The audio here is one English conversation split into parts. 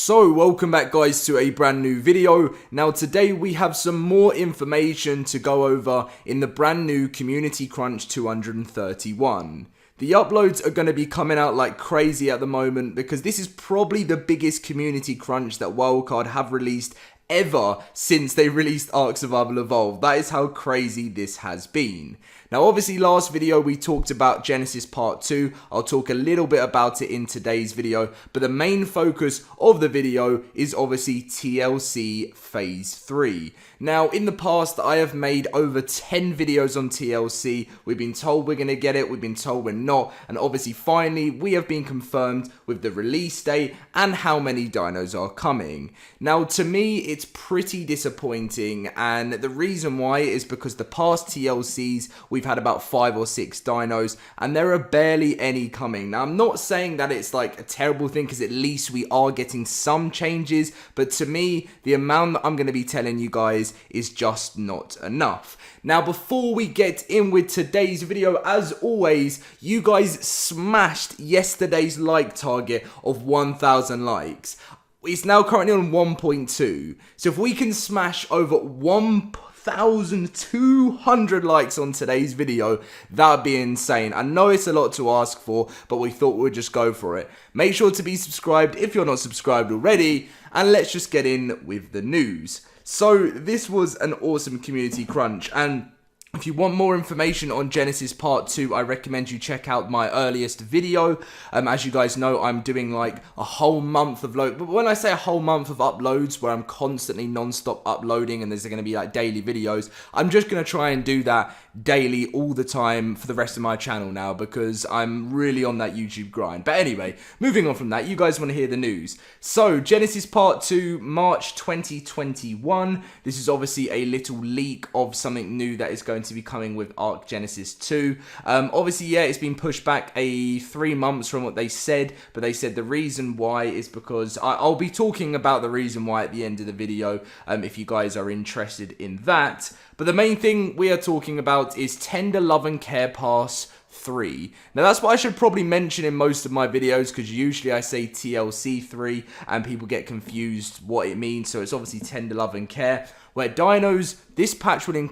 So welcome back guys to a brand new video. Now today we have some more information to go over in the brand new Community Crunch 231. The uploads are going to be coming out like crazy at the moment because this is probably the biggest community crunch that Wildcard have released ever since they released Ark Survival Evolved. That is how crazy this has been. Now obviously last video we talked about Genesis Part 2, I'll talk a little bit about it in today's video, but the main focus of the video is obviously TLC Phase 3. Now in the past I have made over 10 videos on TLC, we've been told we're going to get it, we've been told we're not, and obviously finally we have been confirmed with the release date and how many dinos are coming. Now to me it's pretty disappointing, and the reason why is because the past TLCs we've had about 5 or 6 dinos and there are barely any coming. Now I'm not saying that it's like a terrible thing because at least we are getting some changes, but to me the amount that I'm going to be telling you guys is just not enough. Now before we get in with today's video, as always, you guys smashed yesterday's like target of 1,000 likes. It's now currently on 1.2. So if we can smash over 1,200 likes on today's video, that would be insane. I know it's a lot to ask for, but we thought we'd just go for it. Make sure to be subscribed if you're not subscribed already, and let's just get in with the news. So this was an awesome community crunch, and if you want more information on Genesis Part 2, I recommend you check out my earliest video. As you guys know, I'm doing like a whole month of but when I say a whole month of uploads where I'm constantly non-stop uploading and there's going to be like daily videos, I'm just going to try and do that daily all the time for the rest of my channel now because I'm really on that YouTube grind. But anyway, moving on from that, you guys want to hear the news. So Genesis Part 2, March 2021. This is obviously a little leak of something new that is going to be coming with Ark Genesis 2. Obviously, yeah, it's been pushed back 3 months from what they said, but they said the reason why is because I'll be talking about the reason why at the end of the video, if you guys are interested in that. But the main thing we are talking about is Tender Love and Care Pass 3. Now that's what I should probably mention in most of my videos because usually I say TLC 3 and people get confused what it means. So it's obviously Tender Love and Care, where dinos, this patch will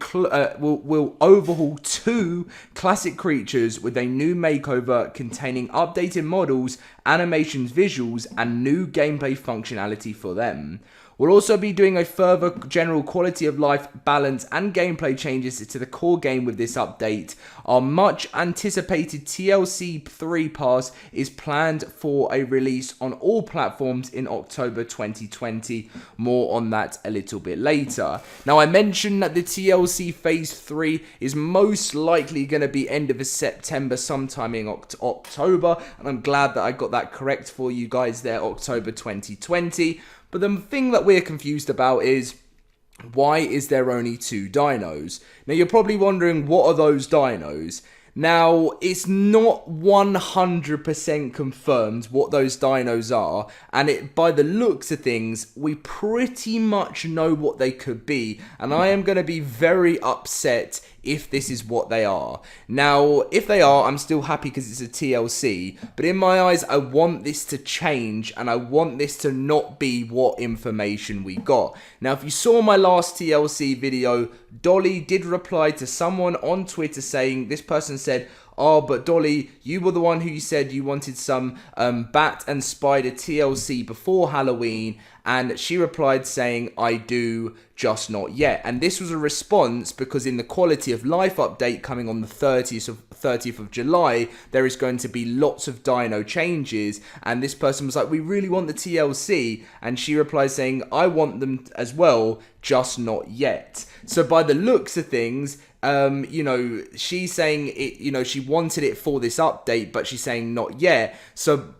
overhaul 2 classic creatures with a new makeover containing updated models, animations, visuals, and new gameplay functionality for them. We'll also be doing a further general quality of life, balance, and gameplay changes to the core game with this update. Our much anticipated TLC 3 pass is planned for a release on all platforms in October 2020. More on that a little bit later. Now I mentioned that the TLC Phase 3 is most likely going to be end of September, sometime in October, and I'm glad that I got that correct for you guys there, October 2020. But the thing that we're confused about is, why is there only 2 dinos? Now you're probably wondering, what are those dinos? Now, it's not 100% confirmed what those dinos are, and by the looks of things, we pretty much know what they could be, and I am going to be very upset if this is what they are. Now, if they are, I'm still happy because it's a TLC, but in my eyes, I want this to change, and I want this to not be what information we got. Now, if you saw my last TLC video, Dolly did reply to someone on Twitter saying, this person said, "Oh, but Dolly, you were the one who said you wanted some bat and spider TLC before Halloween," and she replied saying, "I do, just not yet." And this was a response because in the quality of life update coming on the 30th of July, there is going to be lots of dino changes, and this person was like, "We really want the TLC," and she replied saying, "I want them as well, just not yet." So by the looks of things, you know, she's saying it, you know, she wanted it for this update, but she's saying not yet. So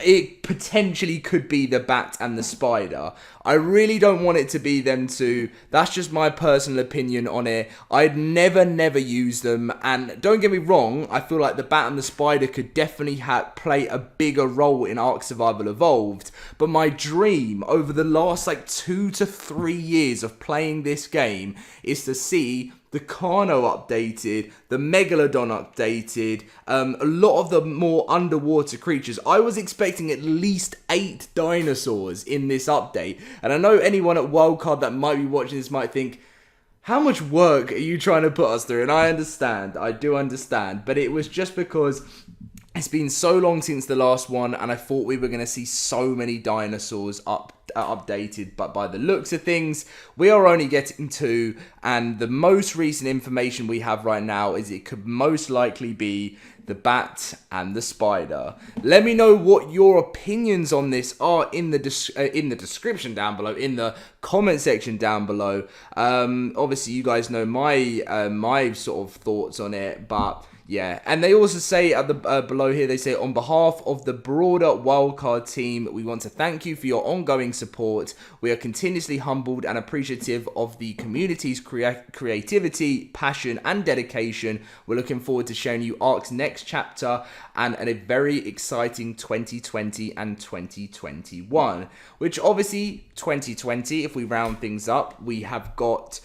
it potentially could be the bat and the spider. I really don't want it to be them two. That's just my personal opinion on it. I'd never use them. And don't get me wrong, I feel like the bat and the spider could definitely play a bigger role in Ark Survival Evolved. But my dream over the last like 2 to 3 years of playing this game is to see the Carno updated, the Megalodon updated, a lot of the more underwater creatures. I was expecting at least 8 dinosaurs in this update. And I know anyone at Wildcard that might be watching this might think, how much work are you trying to put us through? And I understand, I do understand. But it was just because it's been so long since the last one, and I thought we were going to see so many dinosaurs updated, but by the looks of things, we are only getting 2, and the most recent information we have right now is it could most likely be the bat and the spider. Let me know what your opinions on this are in the description down below, in the comment section down below. Obviously, you guys know my sort of thoughts on it, but yeah, and they also say at the below here, they say, on behalf of the broader Wildcard team, we want to thank you for your ongoing support. We are continuously humbled and appreciative of the community's creativity, passion, and dedication. We're looking forward to showing you ARK's next chapter and a very exciting 2020 and 2021. Which obviously, 2020, if we round things up, we have got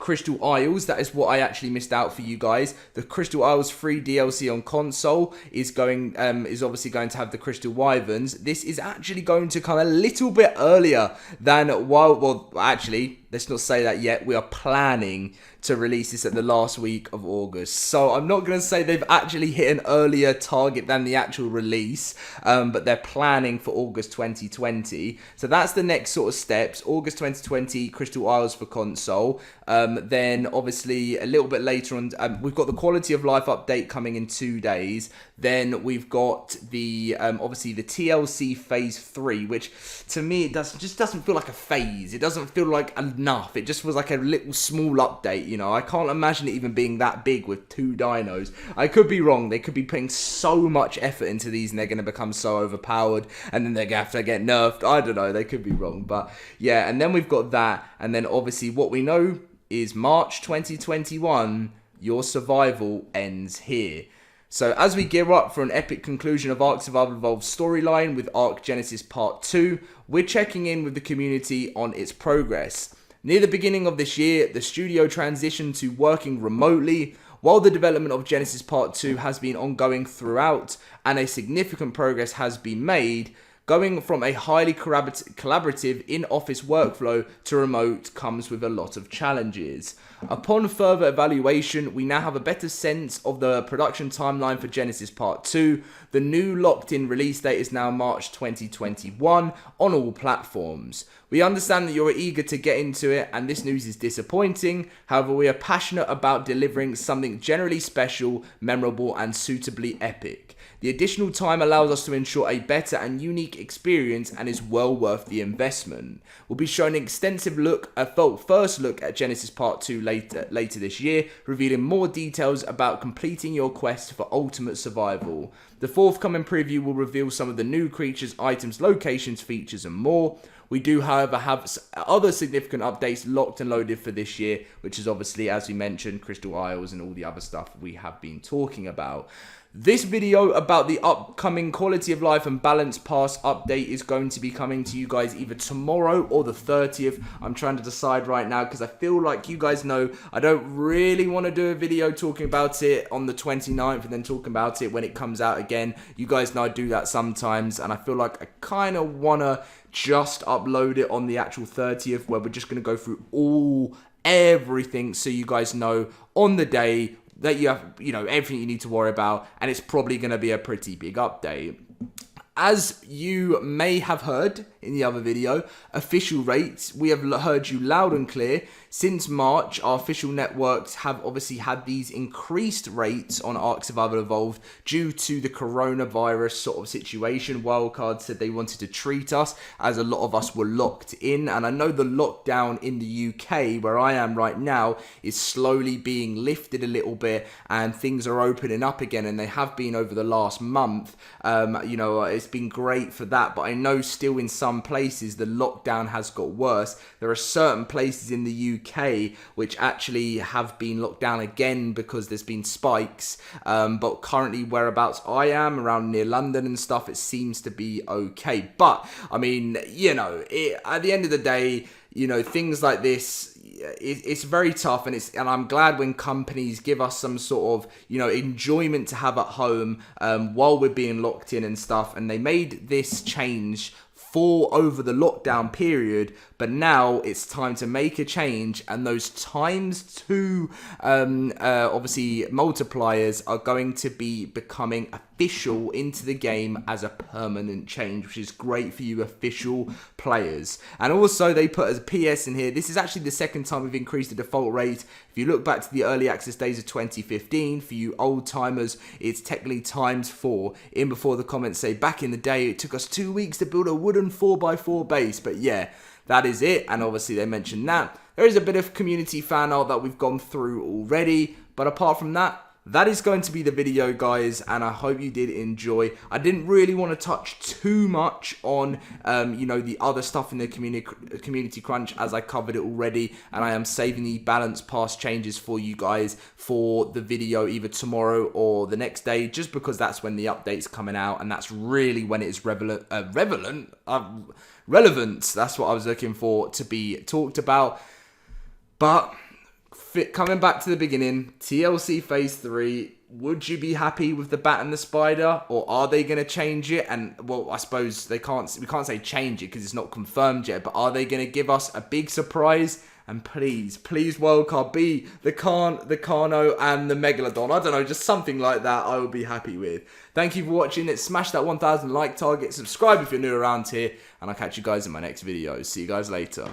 Crystal Isles. That is what I actually missed out for you guys. The Crystal Isles free DLC on console is obviously going to have the Crystal Wyverns. This is actually going to come a little bit earlier than well, actually, let's not say that yet. We are planning to release this at the last week of August. So I'm not going to say they've actually hit an earlier target than the actual release, but they're planning for August 2020. So that's the next sort of steps. August 2020, Crystal Isles for console. Then obviously a little bit later on, we've got the quality of life update coming in 2 days. Then we've got the obviously the TLC Phase 3, which to me it just doesn't feel like a phase. It doesn't feel like enough. It just was like a little small update. You know, I can't imagine it even being that big with 2 dinos. I could be wrong. They could be putting so much effort into these, and they're going to become so overpowered, and then they're going to have to get nerfed. I don't know. They could be wrong, but yeah. And then we've got that, and then obviously what we know is March 2021. Your survival ends here. So as we gear up for an epic conclusion of Ark Survival Evolved storyline with Ark Genesis Part 2, we're checking in with the community on its progress. Near the beginning of this year, the studio transitioned to working remotely, while the development of Genesis Part 2 has been ongoing throughout and a significant progress has been made. Going from a highly collaborative in-office workflow to remote comes with a lot of challenges. Upon further evaluation, we now have a better sense of the production timeline for Genesis Part 2. The new locked-in release date is now March 2021 on all platforms. We understand that you're eager to get into it, and this news is disappointing. However, we are passionate about delivering something generally special, memorable, and suitably epic. The additional time allows us to ensure a better and unique experience and is well worth the investment. We'll be showing an extensive first look at Genesis Part 2 later this year, revealing more details about completing your quest for ultimate survival. The forthcoming preview will reveal some of the new creatures, items, locations, features, and more. We do, however, have other significant updates locked and loaded for this year, which is obviously, as we mentioned, Crystal Isles and all the other stuff we have been talking about. This video about the upcoming Quality of Life and Balance Pass update is going to be coming to you guys either tomorrow or the 30th. I'm trying to decide right now because I feel like you guys know I don't really want to do a video talking about it on the 29th and then talking about it when it comes out again. You guys know I do that sometimes, and I feel like I kind of want to just upload it on the actual 30th, where we're just going to go through everything so you guys know on the day that you have, everything you need to worry about, and it's probably going to be a pretty big update. As you may have heard in the other video, official rates, we have heard you loud and clear. Since March, our official networks have obviously had these increased rates on Ark Survival Evolved due to the coronavirus sort of situation. Wildcard said they wanted to treat us as a lot of us were locked in, and I know the lockdown in the UK, where I am right now, is slowly being lifted a little bit, and things are opening up again, and they have been over the last month. It's been great for that, but I know still in some places the lockdown has got worse. There are certain places in the UK which actually have been locked down again because there's been spikes, but currently whereabouts I am, around near London and stuff, it seems to be okay. But I mean, at the end of the day, things like this, it's very tough, and I'm glad when companies give us some sort of, you know, enjoyment to have at home while we're being locked in and stuff. And they made this change for over the lockdown period, but now it's time to make a change, and those ×2 obviously multipliers are going to be becoming official into the game as a permanent change, which is great for you official players. And also they put a PS in here. This is actually the second time we've increased the default rate. If you look back to the early access days of 2015, for you old timers, it's technically ×4. In before the comments say, back in the day, it took us 2 weeks to build a wooden 4x4 base. But yeah, that is it. And obviously they mentioned that. There is a bit of community fan art that we've gone through already. But apart from that, that is going to be the video, guys, and I hope you did enjoy. I didn't really want to touch too much on, you know, the other stuff in the community crunch, as I covered it already, and I am saving the balance pass changes for you guys for the video either tomorrow or the next day, just because that's when the update's coming out, and that's really when it is relevant. That's what I was looking for to be talked about. But coming back to the beginning, TLC Phase 3, would you be happy with the bat and the spider, or are they going to change it? And, well, I suppose we can't say change it because it's not confirmed yet, but are they going to give us a big surprise? And please, wildcard be the Carno and the Megalodon. I don't know, just something like that I would be happy with. Thank you for watching. Smash that 1,000 like target. Subscribe if you're new around here, and I'll catch you guys in my next video. See you guys later.